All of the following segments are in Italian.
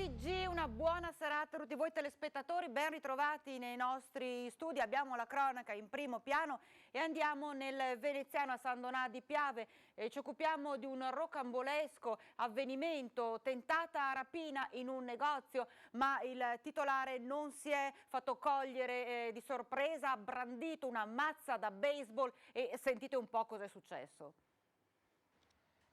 TG, una buona serata a tutti voi telespettatori, ben ritrovati nei nostri studi. Abbiamo la cronaca in primo piano e andiamo nel veneziano a San Donà di Piave. Ci occupiamo di un rocambolesco avvenimento, tentata rapina in un negozio, ma il titolare non si è fatto cogliere di sorpresa, ha brandito una mazza da baseball e sentite un po' cosa è successo.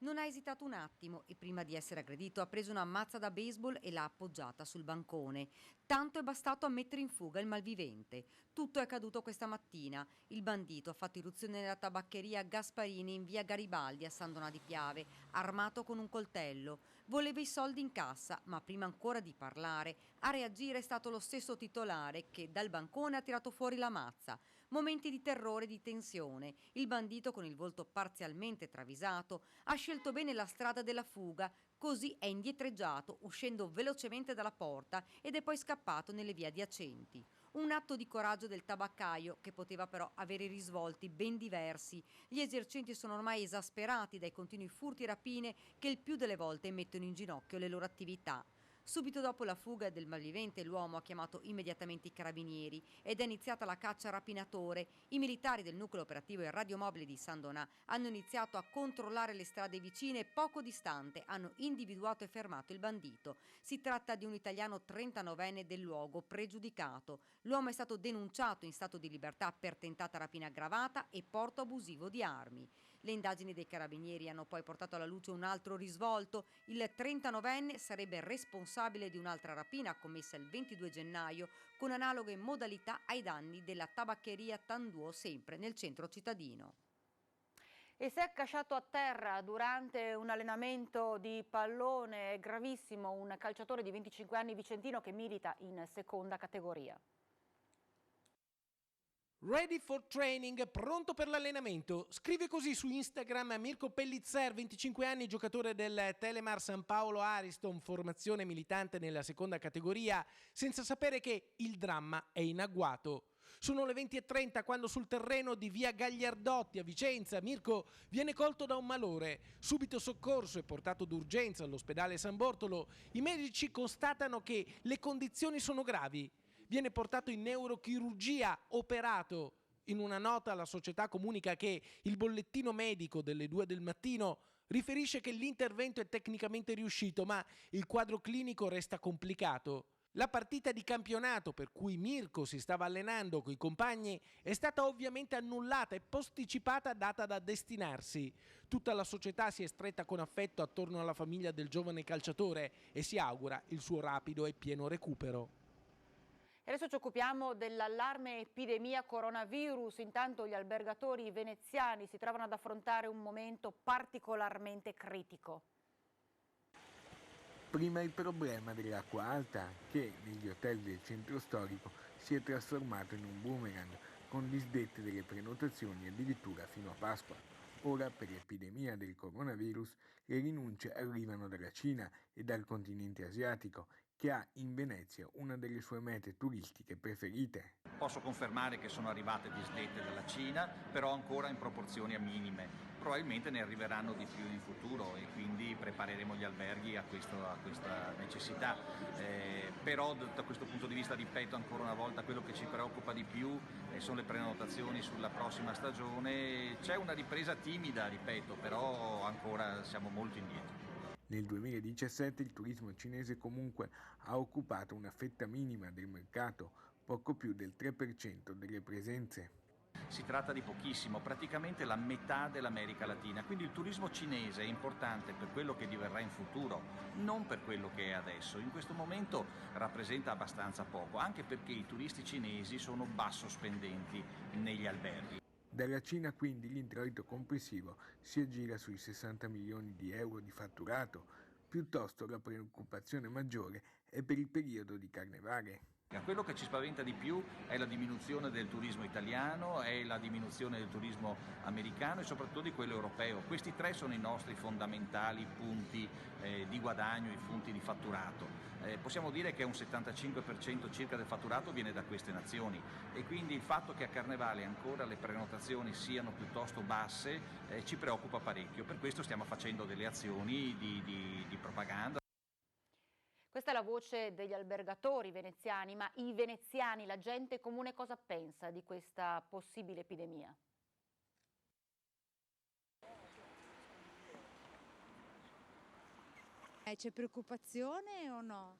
Non ha esitato un attimo e prima di essere aggredito ha preso una mazza da baseball e l'ha appoggiata sul bancone. Tanto è bastato a mettere in fuga il malvivente. Tutto è accaduto questa mattina. Il bandito ha fatto irruzione nella tabaccheria Gasparini in via Garibaldi a San Donà di Piave, armato con un coltello. Voleva i soldi in cassa, ma prima ancora di parlare, a reagire è stato lo stesso titolare che dal bancone ha tirato fuori la mazza. Momenti di terrore e di tensione. Il bandito, con il volto parzialmente travisato, ha scelto bene la strada della fuga, così è indietreggiato, uscendo velocemente dalla porta ed è poi scappato nelle vie adiacenti. Un atto di coraggio del tabaccaio che poteva però avere risvolti ben diversi. Gli esercenti sono ormai esasperati dai continui furti e rapine che il più delle volte mettono in ginocchio le loro attività. Subito dopo la fuga del malvivente, l'uomo ha chiamato immediatamente i carabinieri ed è iniziata la caccia al rapinatore. I militari del nucleo operativo e radiomobile di San Donà hanno iniziato a controllare le strade vicine e poco distante hanno individuato e fermato il bandito. Si tratta di un italiano 39enne del luogo, pregiudicato. L'uomo è stato denunciato in stato di libertà per tentata rapina aggravata e porto abusivo di armi. Le indagini dei carabinieri hanno poi portato alla luce un altro risvolto. Il 39enne sarebbe responsabile di un'altra rapina commessa il 22 gennaio con analoghe modalità ai danni della tabaccheria Tanduo, sempre nel centro cittadino. E si è accasciato a terra durante un allenamento di pallone, gravissimo, un calciatore di 25 anni vicentino che milita in seconda categoria. Ready for training, pronto per l'allenamento. Scrive così su Instagram Mirko Pellizzer, 25 anni, giocatore del Telemar San Paolo Ariston, formazione militante nella seconda categoria, senza sapere che il dramma è in agguato. Sono le 20:30 quando sul terreno di via Gagliardotti a Vicenza Mirko viene colto da un malore. Subito soccorso e portato d'urgenza all'ospedale San Bortolo. I medici constatano che le condizioni sono gravi. Viene portato in neurochirurgia, operato. In una nota la società comunica che il bollettino medico delle 2 del mattino riferisce che l'intervento è tecnicamente riuscito, ma il quadro clinico resta complicato. La partita di campionato per cui Mirko si stava allenando coi compagni è stata ovviamente annullata e posticipata data da destinarsi. Tutta la società si è stretta con affetto attorno alla famiglia del giovane calciatore e si augura il suo rapido e pieno recupero. E adesso ci occupiamo dell'allarme epidemia coronavirus. Intanto gli albergatori veneziani si trovano ad affrontare un momento particolarmente critico. Prima il problema dell'acqua alta, che negli hotel del centro storico si è trasformato in un boomerang, con disdette delle prenotazioni addirittura fino a Pasqua. Ora, per l'epidemia del coronavirus, le rinunce arrivano dalla Cina e dal continente asiatico, che ha in Venezia una delle sue mete turistiche preferite. Posso confermare che sono arrivate disdette dalla Cina, però ancora in proporzioni minime. Probabilmente ne arriveranno di più in futuro e quindi prepareremo gli alberghi a questa necessità. Però da questo punto di vista, ripeto ancora una volta, quello che ci preoccupa di più sono le prenotazioni sulla prossima stagione. C'è una ripresa timida, ripeto, però ancora siamo molto indietro. Nel 2017 il turismo cinese comunque ha occupato una fetta minima del mercato, poco più del 3% delle presenze. Si tratta di pochissimo, praticamente la metà dell'America Latina, quindi il turismo cinese è importante per quello che diverrà in futuro, non per quello che è adesso. In questo momento rappresenta abbastanza poco, anche perché i turisti cinesi sono basso spendenti negli alberghi. Dalla Cina quindi l'introito complessivo si aggira sui 60 milioni di euro di fatturato, piuttosto la preoccupazione maggiore è per il periodo di carnevale. Quello che ci spaventa di più è la diminuzione del turismo italiano, è la diminuzione del turismo americano e soprattutto di quello europeo. Questi tre sono i nostri fondamentali punti di guadagno, i punti di fatturato. Possiamo dire che un 75% circa del fatturato viene da queste nazioni e quindi il fatto che a Carnevale ancora le prenotazioni siano piuttosto basse ci preoccupa parecchio. Per questo stiamo facendo delle azioni di propaganda. Questa è la voce degli albergatori veneziani, ma i veneziani, la gente comune, cosa pensa di questa possibile epidemia? C'è preoccupazione o no?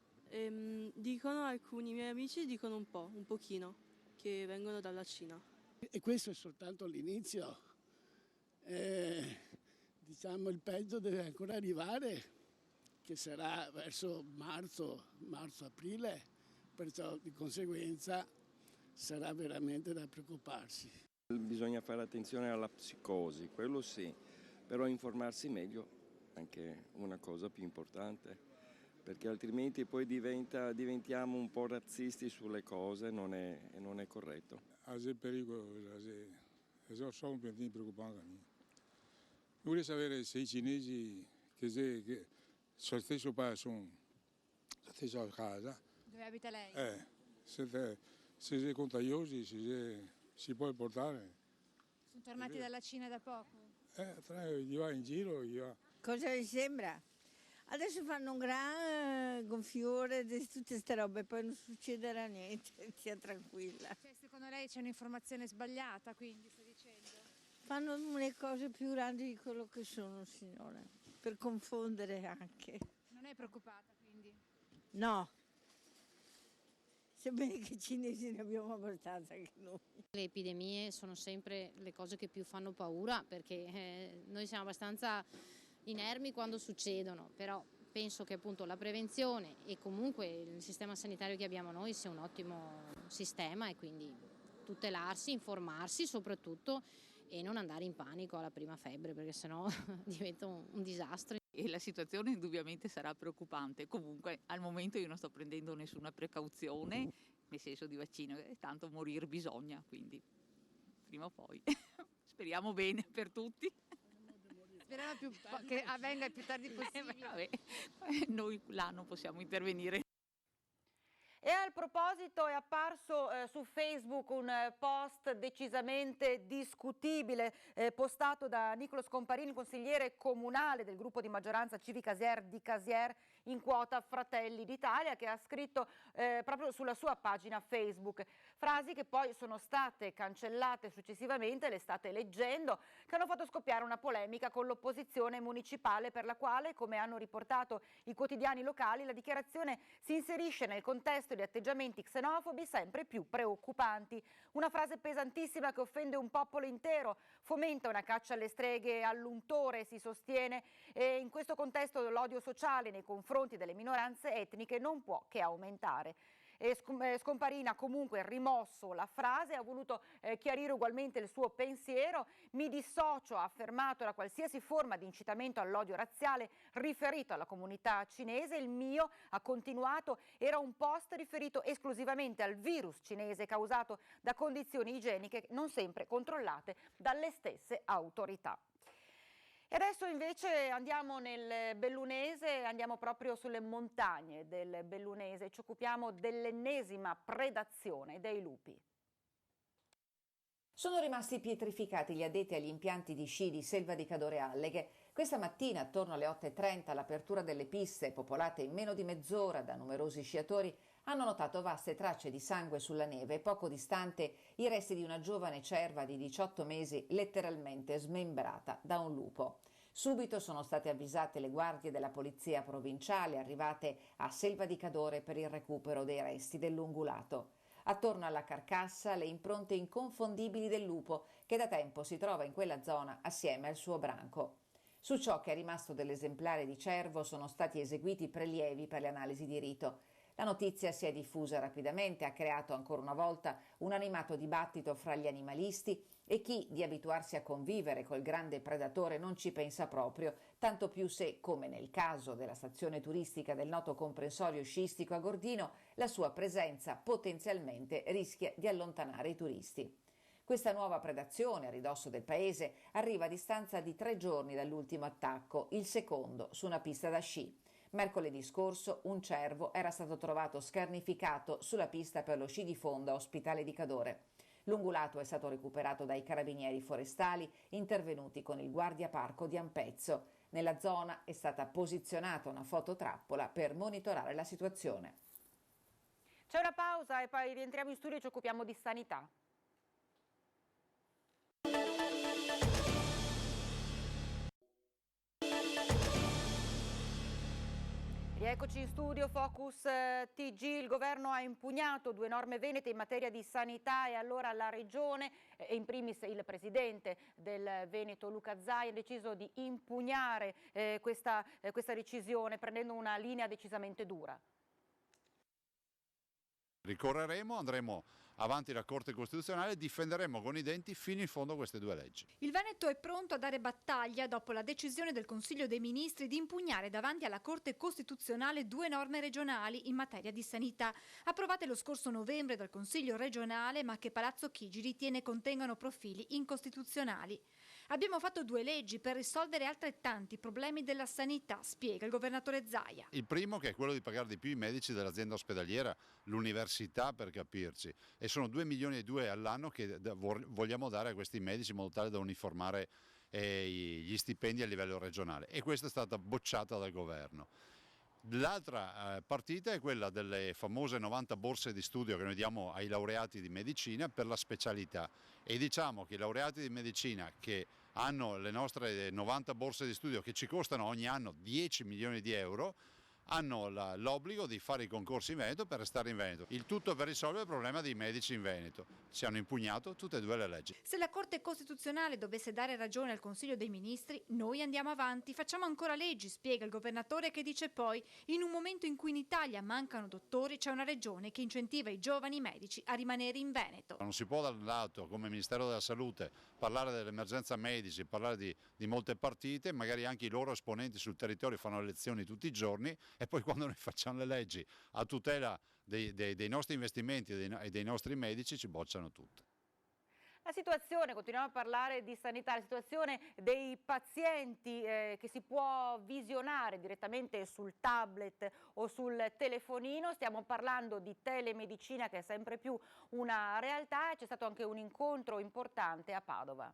Dicono alcuni miei amici, dicono un pochino, che vengono dalla Cina. E questo è soltanto l'inizio. Diciamo il peggio deve ancora arrivare, che sarà verso marzo-aprile, perciò di conseguenza sarà veramente da preoccuparsi. Bisogna fare attenzione alla psicosi, quello sì, però informarsi meglio è anche una cosa più importante, perché altrimenti poi diventiamo un po' razzisti sulle cose e non è corretto. C'è pericolo, è solo un piantino preoccupante a me. Vorrei sapere se i cinesi che sullo stesso paese sono stessi a casa. Dove abita lei? Se sei contagiosi, si può portare. Sono tornati dalla Cina da poco? Gli va in giro, gli va. Cosa vi sembra? Adesso fanno un gran gonfiore di tutte queste robe, poi non succederà niente, stia tranquilla. Cioè, secondo lei c'è un'informazione sbagliata, quindi sta dicendo? Fanno le cose più grandi di quello che sono, signora, per confondere anche. Non è preoccupata, quindi? No. Sebbene che cinesi ne abbiamo abbastanza anche noi. Le epidemie sono sempre le cose che più fanno paura, perché noi siamo abbastanza inermi quando succedono, però penso che appunto la prevenzione e comunque il sistema sanitario che abbiamo noi sia un ottimo sistema, e quindi tutelarsi, informarsi soprattutto e non andare in panico alla prima febbre, perché sennò diventa un disastro. E la situazione indubbiamente sarà preoccupante. Comunque al momento io non sto prendendo nessuna precauzione, nel senso di vaccino, tanto morire bisogna, quindi prima o poi. Speriamo bene per tutti. Speriamo che avvenga il più tardi possibile. Noi là non possiamo intervenire. E al proposito è apparso su Facebook un post decisamente discutibile, postato da Niccolò Scomparini, consigliere comunale del gruppo di maggioranza Civica di Casier, in quota Fratelli d'Italia, che ha scritto proprio sulla sua pagina Facebook frasi che poi sono state cancellate successivamente, le state leggendo, che hanno fatto scoppiare una polemica con l'opposizione municipale, per la quale, come hanno riportato i quotidiani locali, la dichiarazione si inserisce nel contesto di atteggiamenti xenofobi sempre più preoccupanti. Una frase pesantissima che offende un popolo intero, fomenta una caccia alle streghe e all'untore, si sostiene, e in questo contesto l'odio sociale nei confronti delle minoranze etniche non può che aumentare. E Scomparini ha comunque rimosso la frase, ha voluto chiarire ugualmente il suo pensiero. Mi dissocio, ha affermato, da qualsiasi forma di incitamento all'odio razziale riferito alla comunità cinese. Il mio, ha continuato, era un post riferito esclusivamente al virus cinese causato da condizioni igieniche non sempre controllate dalle stesse autorità. E adesso invece andiamo nel Bellunese, andiamo proprio sulle montagne del Bellunese, ci occupiamo dell'ennesima predazione dei lupi. Sono rimasti pietrificati gli addetti agli impianti di sci di Selva di Cadore Alleghe. Questa mattina, attorno alle 8:30, all'apertura delle piste, popolate in meno di mezz'ora da numerosi sciatori, hanno notato vaste tracce di sangue sulla neve e poco distante i resti di una giovane cerva di 18 mesi letteralmente smembrata da un lupo. Subito sono state avvisate le guardie della polizia provinciale arrivate a Selva di Cadore per il recupero dei resti dell'ungulato. Attorno alla carcassa le impronte inconfondibili del lupo che da tempo si trova in quella zona assieme al suo branco. Su ciò che è rimasto dell'esemplare di cervo sono stati eseguiti prelievi per le analisi di rito. La notizia si è diffusa rapidamente, ha creato ancora una volta un animato dibattito fra gli animalisti e chi di abituarsi a convivere col grande predatore non ci pensa proprio, tanto più se, come nel caso della stazione turistica del noto comprensorio sciistico a Gordino, la sua presenza potenzialmente rischia di allontanare i turisti. Questa nuova predazione a ridosso del paese arriva a distanza di 3 giorni dall'ultimo attacco, il secondo su una pista da sci. Mercoledì scorso un cervo era stato trovato scarnificato sulla pista per lo sci di fondo a Ospitale di Cadore. L'ungulato è stato recuperato dai carabinieri forestali intervenuti con il guardiaparco di Ampezzo. Nella zona è stata posizionata una fototrappola per monitorare la situazione. C'è una pausa e poi rientriamo in studio e ci occupiamo di sanità. Rieccoci in studio, Focus TG. Il governo ha impugnato 2 norme venete in materia di sanità e allora la regione, e in primis il presidente del Veneto Luca Zaia, ha deciso di impugnare questa decisione prendendo una linea decisamente dura. Ricorreremo, andremo avanti la Corte Costituzionale e difenderemo con i denti fino in fondo queste 2 leggi. Il Veneto è pronto a dare battaglia dopo la decisione del Consiglio dei Ministri di impugnare davanti alla Corte Costituzionale 2 norme regionali in materia di sanità, approvate lo scorso novembre dal Consiglio regionale, ma che Palazzo Chigi ritiene contengano profili incostituzionali. Abbiamo fatto 2 leggi per risolvere altrettanti problemi della sanità, spiega il governatore Zaia. Il primo, che è quello di pagare di più i medici dell'azienda ospedaliera, l'università per capirci, e sono 2,2 milioni all'anno che vogliamo dare a questi medici in modo tale da uniformare gli stipendi a livello regionale, e questa è stata bocciata dal governo. L'altra partita è quella delle famose 90 borse di studio che noi diamo ai laureati di medicina per la specialità, e diciamo che i laureati di medicina che hanno le nostre 90 borse di studio, che ci costano ogni anno 10 milioni di euro, hanno l'obbligo di fare i concorsi in Veneto per restare in Veneto. Il tutto per risolvere il problema dei medici in Veneto. Ci hanno impugnato tutte e 2 le leggi. Se la Corte Costituzionale dovesse dare ragione al Consiglio dei Ministri, noi andiamo avanti, facciamo ancora leggi, spiega il governatore, che dice poi: in un momento in cui in Italia mancano dottori, c'è una regione che incentiva i giovani medici a rimanere in Veneto. Non si può da un lato, come Ministero della Salute, parlare dell'emergenza medici, parlare di molte partite, magari anche i loro esponenti sul territorio fanno le elezioni tutti i giorni, e poi quando noi facciamo le leggi a tutela dei nostri investimenti e dei nostri medici ci bocciano tutte. La situazione, continuiamo a parlare di sanità, la situazione dei pazienti che si può visionare direttamente sul tablet o sul telefonino. Stiamo parlando di telemedicina, che è sempre più una realtà, e c'è stato anche un incontro importante a Padova.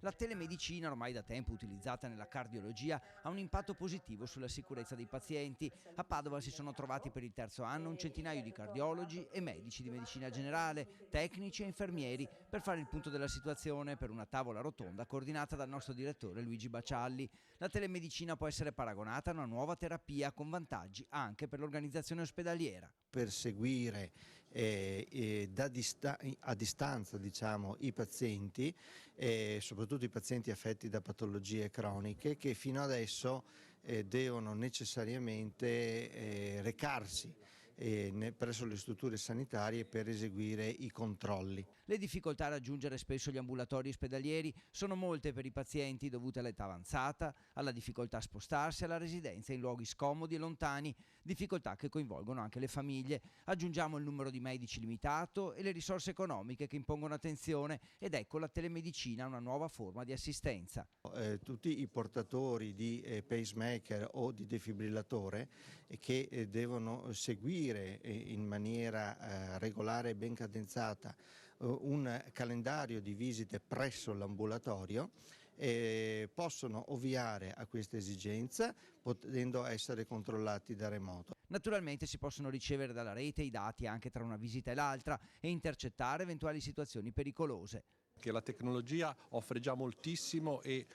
La telemedicina, ormai da tempo utilizzata nella cardiologia, ha un impatto positivo sulla sicurezza dei pazienti. A Padova si sono trovati per il 3° anno un centinaio di cardiologi e medici di medicina generale, tecnici e infermieri, per fare il punto della situazione per una tavola rotonda coordinata dal nostro direttore Luigi Bacialli. La telemedicina può essere paragonata a una nuova terapia con vantaggi anche per l'organizzazione ospedaliera. Per seguire a distanza, diciamo, i pazienti, soprattutto i pazienti affetti da patologie croniche, che fino adesso devono necessariamente recarsi presso le strutture sanitarie per eseguire i controlli. Le difficoltà a raggiungere spesso gli ambulatori ospedalieri sono molte per i pazienti, dovute all'età avanzata, alla difficoltà a spostarsi, alla residenza in luoghi scomodi e lontani, difficoltà che coinvolgono anche le famiglie. Aggiungiamo il numero di medici limitato e le risorse economiche che impongono attenzione, ed ecco la telemedicina, una nuova forma di assistenza. Tutti i portatori di pacemaker o di defibrillatore che devono seguire in maniera regolare e ben cadenzata un calendario di visite presso l'ambulatorio possono ovviare a questa esigenza, potendo essere controllati da remoto. Naturalmente si possono ricevere dalla rete i dati anche tra una visita e l'altra e intercettare eventuali situazioni pericolose. Che la tecnologia offre già moltissimo, e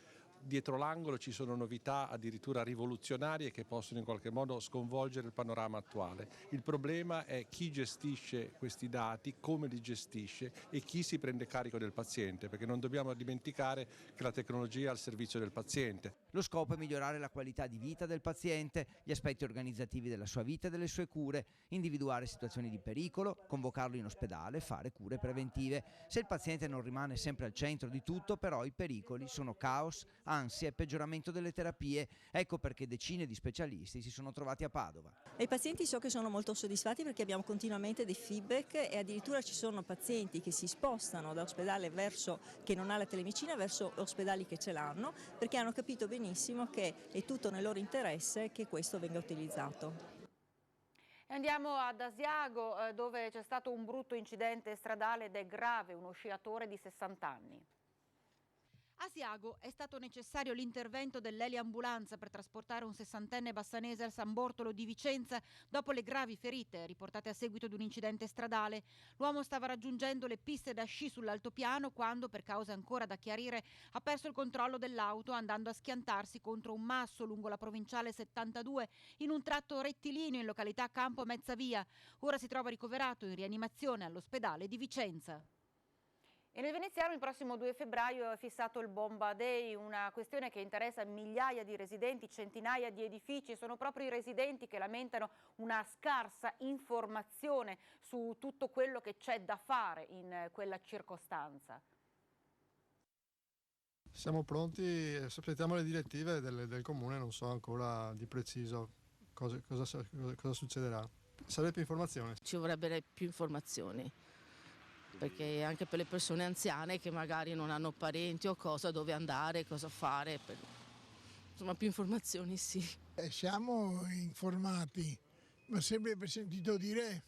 dietro l'angolo ci sono novità addirittura rivoluzionarie che possono in qualche modo sconvolgere il panorama attuale. Il problema è chi gestisce questi dati, come li gestisce e chi si prende carico del paziente, perché non dobbiamo dimenticare che la tecnologia è al servizio del paziente. Lo scopo è migliorare la qualità di vita del paziente, gli aspetti organizzativi della sua vita e delle sue cure, individuare situazioni di pericolo, convocarlo in ospedale, fare cure preventive. Se il paziente non rimane sempre al centro di tutto, però i pericoli sono caos, ansia e peggioramento delle terapie. Ecco perché decine di specialisti si sono trovati a Padova. I pazienti so che sono molto soddisfatti, perché abbiamo continuamente dei feedback, e addirittura ci sono pazienti che si spostano da ospedale che non ha la telemedicina verso ospedali che ce l'hanno, perché hanno capito benissimo che è tutto nel loro interesse che questo venga utilizzato. Andiamo ad Asiago, dove c'è stato un brutto incidente stradale ed è grave, uno sciatore di 60 anni. Asiago è stato necessario l'intervento dell'eliambulanza per trasportare un 60enne bassanese al San Bortolo di Vicenza dopo le gravi ferite riportate a seguito di un incidente stradale. L'uomo stava raggiungendo le piste da sci sull'altopiano quando, per cause ancora da chiarire, ha perso il controllo dell'auto andando a schiantarsi contro un masso lungo la provinciale 72 in un tratto rettilineo in località Campo Mezzavia. Ora si trova ricoverato in rianimazione all'ospedale di Vicenza. E nel veneziano il prossimo 2 febbraio è fissato il Bomba Day, una questione che interessa migliaia di residenti, centinaia di edifici. Sono proprio i residenti che lamentano una scarsa informazione su tutto quello che c'è da fare in quella circostanza. Siamo pronti, aspettiamo le direttive del comune, non so ancora di preciso cosa succederà. Serve più informazione. Ci vorrebbero più informazioni, perché anche per le persone anziane che magari non hanno parenti o cosa, dove andare, cosa fare, insomma più informazioni sì. Siamo informati, ma sempre per sentito dire.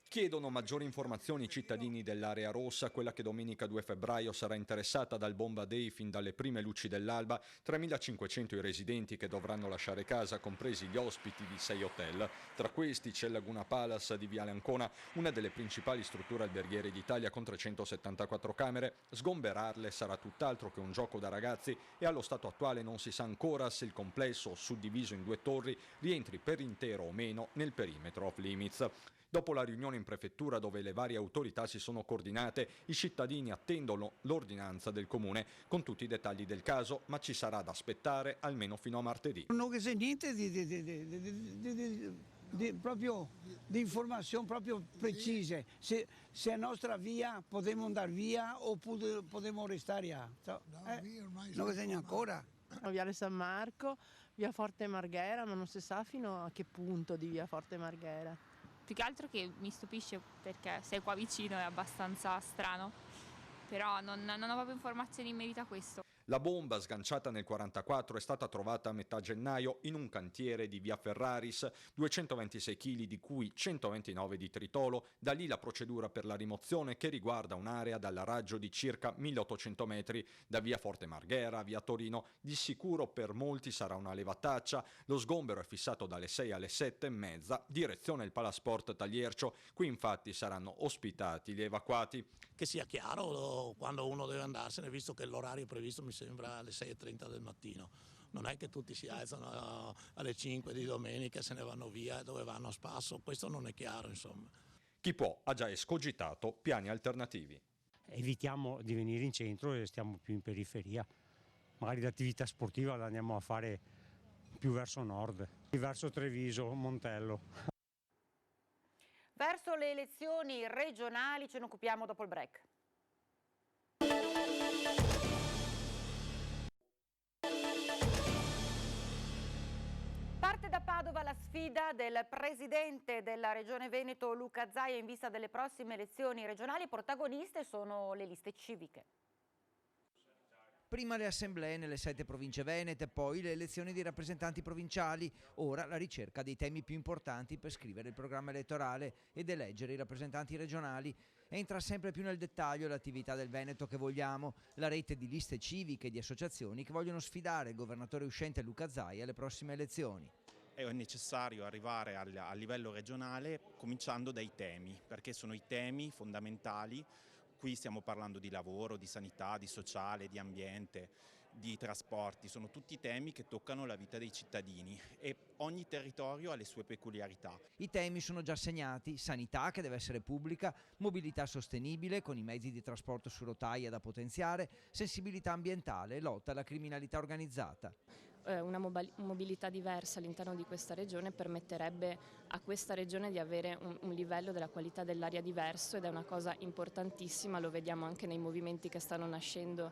Chiedono maggiori informazioni i cittadini dell'area rossa, quella che domenica 2 febbraio sarà interessata dal Bomba Day fin dalle prime luci dell'alba. 3.500 i residenti che dovranno lasciare casa, compresi gli ospiti di 6 hotel. Tra questi c'è Laguna Palace di Viale Ancona, una delle principali strutture alberghiere d'Italia con 374 camere. Sgomberarle sarà tutt'altro che un gioco da ragazzi e allo stato attuale non si sa ancora se il complesso, suddiviso in 2 torri, rientri per intero o meno nel perimetro off limits. Dopo la riunione in prefettura dove le varie autorità si sono coordinate, i cittadini attendono l'ordinanza del comune con tutti i dettagli del caso, ma ci sarà da aspettare almeno fino a martedì. Non c'è niente proprio di informazioni proprio precise. Se è nostra via, possiamo andare via o possiamo restare. Non c'è ancora. A Viale San Marco, via Forte Marghera, ma non si sa fino a che punto di via Forte Marghera. Più che altro che mi stupisce perché sei qua vicino è abbastanza strano, però non ho proprio informazioni in merito a questo. La bomba, sganciata nel 1944, è stata trovata a metà gennaio in un cantiere di via Ferraris, 226 kg di cui 129 di tritolo. Da lì la procedura per la rimozione che riguarda un'area dal raggio di circa 1800 metri da via Forte Marghera a via Torino. Di sicuro per molti sarà una levataccia. Lo sgombero è fissato dalle 6 alle 7:30, direzione il Palasport Tagliercio. Qui infatti saranno ospitati gli evacuati. Che sia chiaro quando uno deve andarsene, visto che l'orario previsto mi sembra alle 6:30 del mattino. Non è che tutti si alzano alle 5 di domenica e se ne vanno via dove vanno a spasso, questo non è chiaro insomma. Chi può ha già escogitato piani alternativi. Evitiamo di venire in centro e stiamo più in periferia. Magari l'attività sportiva la andiamo a fare più verso nord, verso Treviso, Montello. Verso le elezioni regionali ce ne occupiamo dopo il break. Parte da Padova la sfida del presidente della Regione Veneto Luca Zaia in vista delle prossime elezioni regionali. Protagoniste sono le liste civiche. Prima le assemblee nelle 7 province venete, poi le elezioni dei rappresentanti provinciali, ora la ricerca dei temi più importanti per scrivere il programma elettorale ed eleggere i rappresentanti regionali. Entra sempre più nel dettaglio l'attività del Veneto che vogliamo, la rete di liste civiche e di associazioni che vogliono sfidare il governatore uscente Luca Zaia alle prossime elezioni. È necessario arrivare a livello regionale cominciando dai temi, perché sono i temi fondamentali. Qui stiamo parlando di lavoro, di sanità, di sociale, di ambiente, di trasporti, sono tutti temi che toccano la vita dei cittadini e ogni territorio ha le sue peculiarità. I temi sono già segnati: sanità che deve essere pubblica, mobilità sostenibile con i mezzi di trasporto su rotaia da potenziare, sensibilità ambientale e lotta alla criminalità organizzata. Una mobilità diversa all'interno di questa regione permetterebbe a questa regione di avere un livello della qualità dell'aria diverso ed è una cosa importantissima, lo vediamo anche nei movimenti che stanno nascendo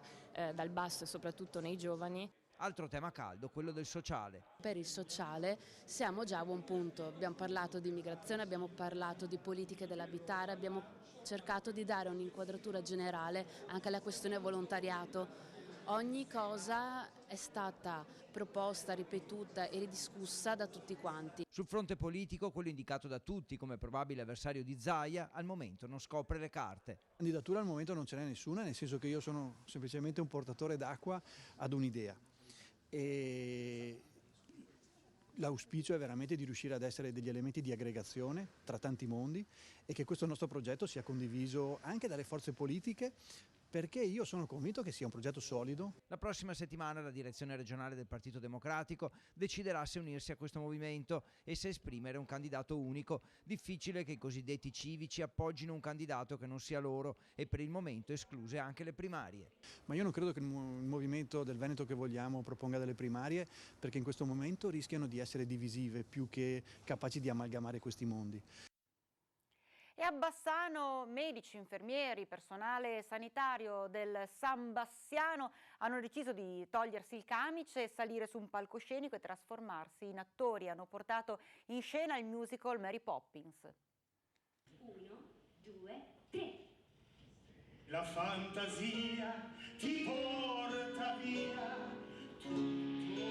dal basso e soprattutto nei giovani. Altro tema caldo, quello del sociale. Per il sociale siamo già a buon punto, abbiamo parlato di immigrazione, abbiamo parlato di politiche dell'abitare, abbiamo cercato di dare un'inquadratura generale anche alla questione volontariato. Ogni cosa è stata proposta, ripetuta e ridiscussa da tutti quanti. Sul fronte politico, quello indicato da tutti come probabile avversario di Zaia, al momento non scopre le carte. Candidatura al momento non ce n'è nessuna, nel senso che io sono semplicemente un portatore d'acqua ad un'idea. E l'auspicio è veramente di riuscire ad essere degli elementi di aggregazione tra tanti mondi e che questo nostro progetto sia condiviso anche dalle forze politiche, perché io sono convinto che sia un progetto solido. La prossima settimana la direzione regionale del Partito Democratico deciderà se unirsi a questo movimento e se esprimere un candidato unico. Difficile che i cosiddetti civici appoggino un candidato che non sia loro e per il momento escluse anche le primarie. Ma io non credo che il movimento del Veneto che vogliamo proponga delle primarie, perché in questo momento rischiano di essere divisive più che capaci di amalgamare questi mondi. E a Bassano medici, infermieri, personale sanitario del San Bassiano hanno deciso di togliersi il camice, salire su un palcoscenico e trasformarsi in attori. Hanno portato in scena il musical Mary Poppins. 1, 2, 3. La fantasia ti porta via, tutto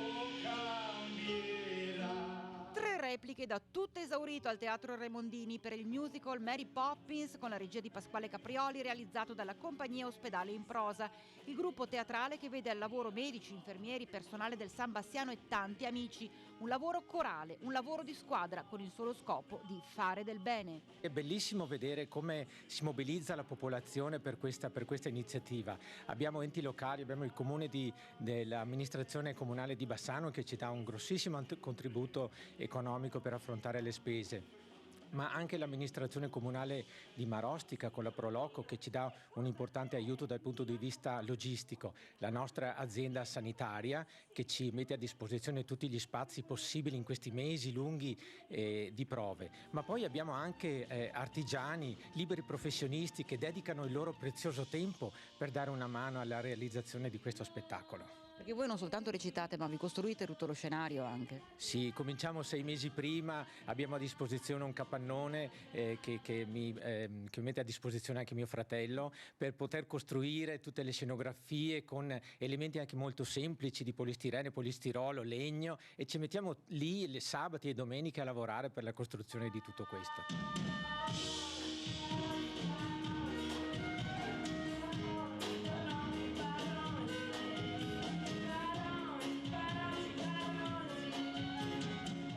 cambierà. 3 repliche da tutto esaurito al Teatro Raimondini per il musical Mary Poppins con la regia di Pasquale Caprioli, realizzato dalla compagnia Ospedale in Prosa, il gruppo teatrale che vede al lavoro medici, infermieri, personale del San Bassiano e tanti amici, un lavoro corale, un lavoro di squadra con il solo scopo di fare del bene. È bellissimo vedere come si mobilizza la popolazione per questa iniziativa. Abbiamo enti locali, abbiamo il comune dell'amministrazione comunale di Bassano che ci dà un grossissimo contributo economico per affrontare le spese, ma anche l'amministrazione comunale di Marostica con la Proloco che ci dà un importante aiuto dal punto di vista logistico, la nostra azienda sanitaria che ci mette a disposizione tutti gli spazi possibili in questi mesi lunghi di prove, ma poi abbiamo anche artigiani, liberi professionisti che dedicano il loro prezioso tempo per dare una mano alla realizzazione di questo spettacolo. Perché voi non soltanto recitate, ma vi costruite tutto lo scenario anche. Sì, cominciamo 6 mesi prima, abbiamo a disposizione un capannone che mi mette a disposizione anche mio fratello per poter costruire tutte le scenografie con elementi anche molto semplici di polistirene, polistirolo, legno e ci mettiamo lì le sabati e domeniche a lavorare per la costruzione di tutto questo.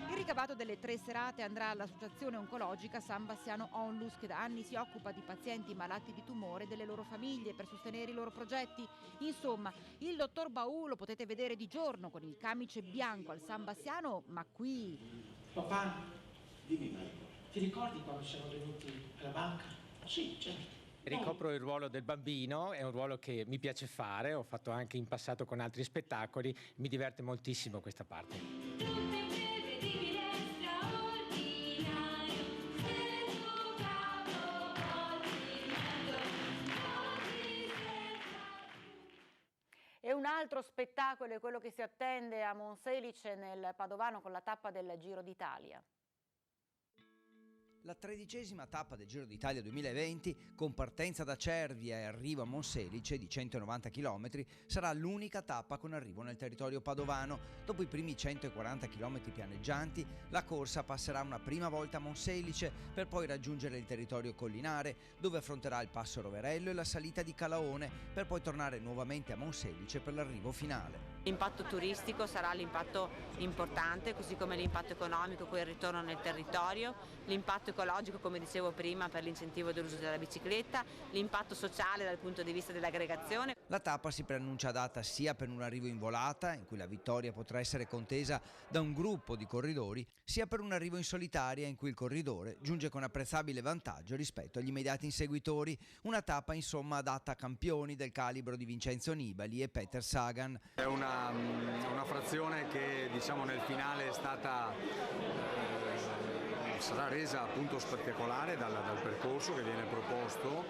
Il ricavato delle 3 serate andrà all'Associazione Oncologica San Bassiano Onlus, che da anni si occupa di pazienti malati di tumore e delle loro famiglie per sostenere i loro progetti. Insomma, il dottor Baù lo potete vedere di giorno con il camice bianco al San Bassiano, ma qui... Papà, dimmi Marco, ti ricordi quando siamo venuti alla banca? Sì, certo. Ricopro il ruolo del bambino, è un ruolo che mi piace fare, ho fatto anche in passato con altri spettacoli, mi diverte moltissimo questa parte. E un altro spettacolo è quello che si attende a Monselice nel Padovano con la tappa del Giro d'Italia. La 13ª tappa del Giro d'Italia 2020, con partenza da Cervia e arrivo a Monselice di 190 km, sarà l'unica tappa con arrivo nel territorio padovano. Dopo i primi 140 km pianeggianti, la corsa passerà una prima volta a Monselice per poi raggiungere il territorio collinare, dove affronterà il Passo Roverello e la salita di Calaone, per poi tornare nuovamente a Monselice per l'arrivo finale. L'impatto turistico sarà l'impatto importante, così come l'impatto economico con il ritorno nel territorio, l'impatto ecologico, come dicevo prima, per l'incentivo dell'uso della bicicletta, l'impatto sociale dal punto di vista dell'aggregazione. La tappa si preannuncia adatta sia per un arrivo in volata, in cui la vittoria potrà essere contesa da un gruppo di corridori, sia per un arrivo in solitaria, in cui il corridore giunge con apprezzabile vantaggio rispetto agli immediati inseguitori. Una tappa insomma adatta a campioni del calibro di Vincenzo Nibali e Peter Sagan. È una frazione che diciamo nel finale è stata sarà resa appunto spettacolare dal percorso che viene proposto.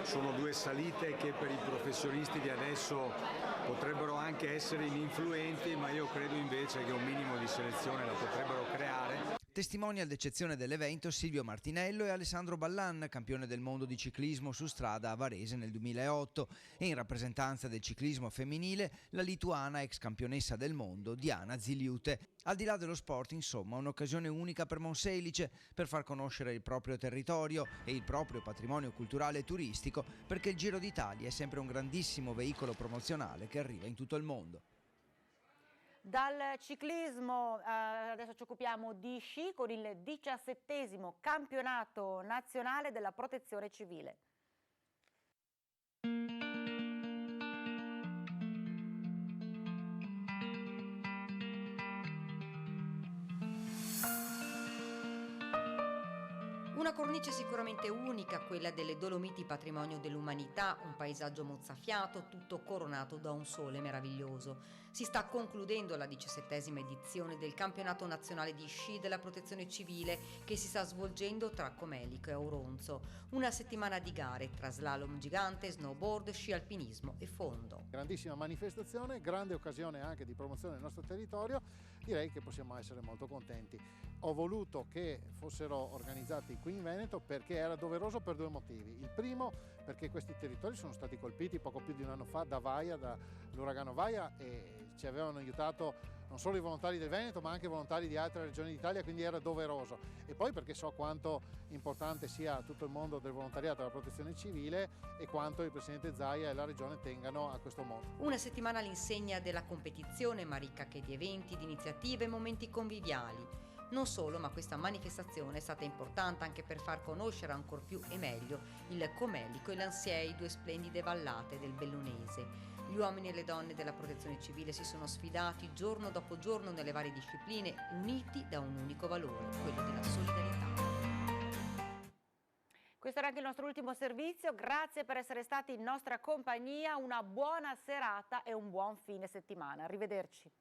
Sono 2 salite che per i professionisti di adesso potrebbero anche essere ininfluenti, ma io credo invece che un minimo di selezione la potrebbero creare. Testimonial d'eccezione dell'evento Silvio Martinello e Alessandro Ballan, campione del mondo di ciclismo su strada a Varese nel 2008, e in rappresentanza del ciclismo femminile la lituana ex campionessa del mondo Diana Ziliute. Al di là dello sport, insomma, un'occasione unica per Monselice per far conoscere il proprio territorio e il proprio patrimonio culturale e turistico, perché il Giro d'Italia è sempre un grandissimo veicolo promozionale che arriva in tutto il mondo. Dal ciclismo adesso ci occupiamo di sci con il 17° campionato nazionale della protezione civile. Una cornice sicuramente unica, quella delle Dolomiti patrimonio dell'umanità, un paesaggio mozzafiato, tutto coronato da un sole meraviglioso. Si sta concludendo la 17ª edizione del campionato nazionale di sci della protezione civile che si sta svolgendo tra Comelico e Auronzo. Una settimana di gare tra slalom gigante, snowboard, sci alpinismo e fondo. Grandissima manifestazione, grande occasione anche di promozione del nostro territorio, direi che possiamo essere molto contenti. Ho voluto che fossero organizzati qui in Veneto perché era doveroso per 2 motivi. Il primo perché questi territori sono stati colpiti poco più di un anno fa dall'uragano Vaia e ci avevano aiutato non solo i volontari del Veneto ma anche volontari di altre regioni d'Italia, quindi era doveroso. E poi perché so quanto importante sia tutto il mondo del volontariato della protezione civile e quanto il Presidente Zaia e la Regione tengano a questo modo. Una settimana all'insegna della competizione, ma ricca che di eventi, di iniziative e momenti conviviali. Non solo, ma questa manifestazione è stata importante anche per far conoscere ancor più e meglio il Comelico e l'Ansiei, 2 splendide vallate del Bellunese. Gli uomini e le donne della protezione civile si sono sfidati giorno dopo giorno nelle varie discipline, uniti da un unico valore, quello della solidarietà. Questo era anche il nostro ultimo servizio, grazie per essere stati in nostra compagnia, una buona serata e un buon fine settimana. Arrivederci.